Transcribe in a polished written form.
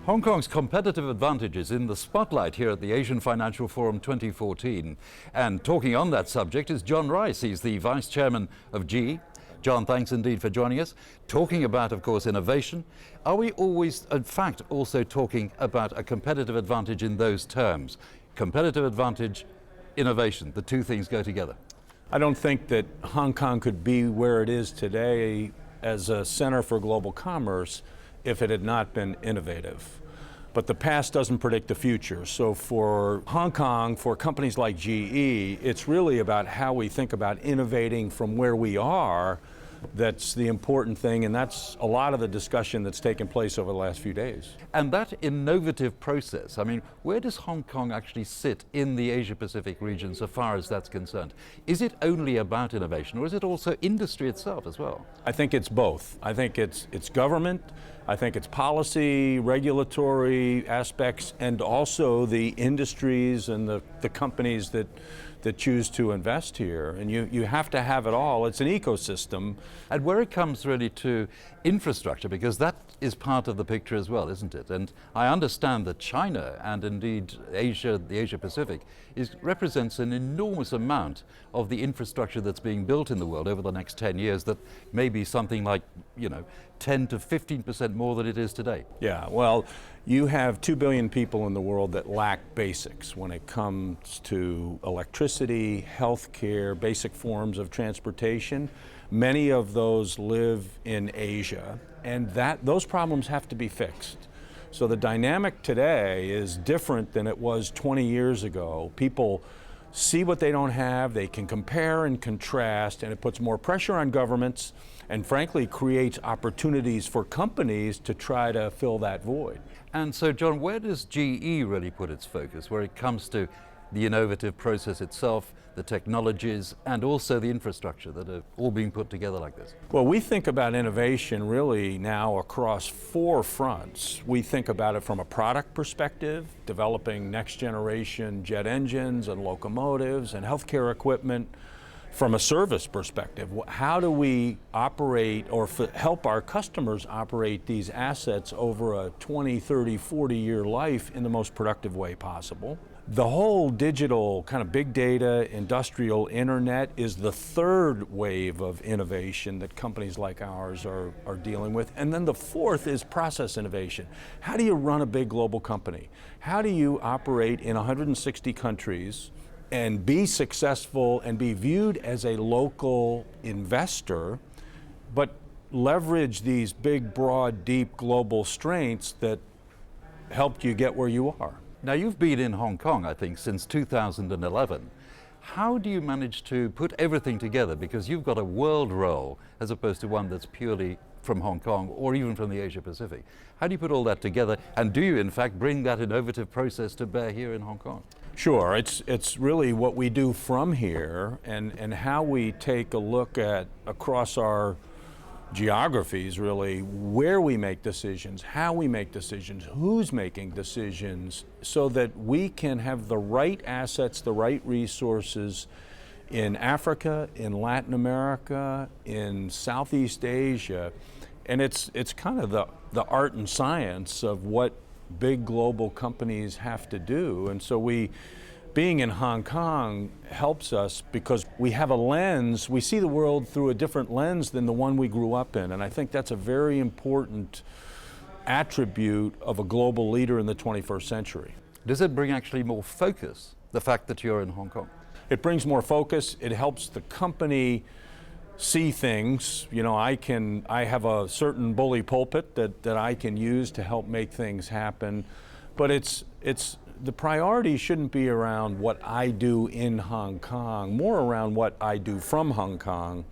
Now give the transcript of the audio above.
Hong Kong's competitive advantage is in the spotlight here at the Asian Financial Forum 2014. And talking on that subject is John Rice. He's the Vice Chairman of GE. John, thanks indeed for joining us. Talking about, of course, innovation. Are we always, in fact, also talking about a competitive advantage in those terms? Competitive advantage, innovation, the two things go together. I don't think that Hong Kong could be where it is today as a center for global commerce if it had not been innovative. But the past doesn't predict the future. So for Hong Kong, for companies like GE, it's really about how we think about innovating from where we are. That's the important thing, and that's a lot of the discussion that's taken place over the last few days. And that innovative process, I mean, where does Hong Kong actually sit in the Asia-Pacific region so far as that's concerned? Is it only about innovation, or is it also industry itself as well? I think it's both. I think it's government, I think it's policy, regulatory aspects, and also the industries and the companies that choose to invest here. And you have to have it all. It's an ecosystem. And where it comes really to infrastructure, because that is part of the picture as well, isn't it? And I understand that China and indeed Asia, the Asia-Pacific, represents an enormous amount of the infrastructure that's being built in the world over the next 10 years that may be something like, 10 to 15% more than it is today. Yeah, well, you have 2 billion people in the world that lack basics when it comes to electricity, healthcare, basic forms of transportation. Many of those live in Asia, and those problems have to be fixed. So the dynamic today is different than it was 20 years ago. People see what they don't have, they can compare and contrast, and it puts more pressure on governments and frankly creates opportunities for companies to try to fill that void. And so, John, where does GE really put its focus where it comes to the innovative process itself, the technologies, and also the infrastructure that are all being put together like this? Well, we think about innovation really now across 4 fronts. We think about it from a product perspective, developing next generation jet engines and locomotives and healthcare equipment. From a service perspective, how do we operate or help our customers operate these assets over a 20, 30, 40-year life in the most productive way possible? The whole digital kind of big data, industrial internet is the third wave of innovation that companies like ours are dealing with. And then the fourth is process innovation. How do you run a big global company? How do you operate in 160 countries and be successful and be viewed as a local investor, but leverage these big, broad, deep global strengths that helped you get where you are? Now, you've been in Hong Kong, I think, since 2011. How do you manage to put everything together? Because you've got a world role as opposed to one that's purely from Hong Kong or even from the Asia Pacific. How do you put all that together? And do you, in fact, bring that innovative process to bear here in Hong Kong? Sure, it's really what we do from here and how we take a look at across our geographies, really, where we make decisions, how we make decisions, who's making decisions, so that we can have the right assets, the right resources in Africa, in Latin America, in Southeast Asia. And it's kind of the art and science of what big global companies have to do. And so being in Hong Kong helps us because we have a lens, we see the world through a different lens than the one we grew up in. And I think that's a very important attribute of a global leader in the 21st century. Does it bring actually more focus, the fact that you're in Hong Kong? It brings more focus. It helps the company see things. I have a certain bully pulpit that I can use to help make things happen. But the priority shouldn't be around what I do in Hong Kong, more around what I do from Hong Kong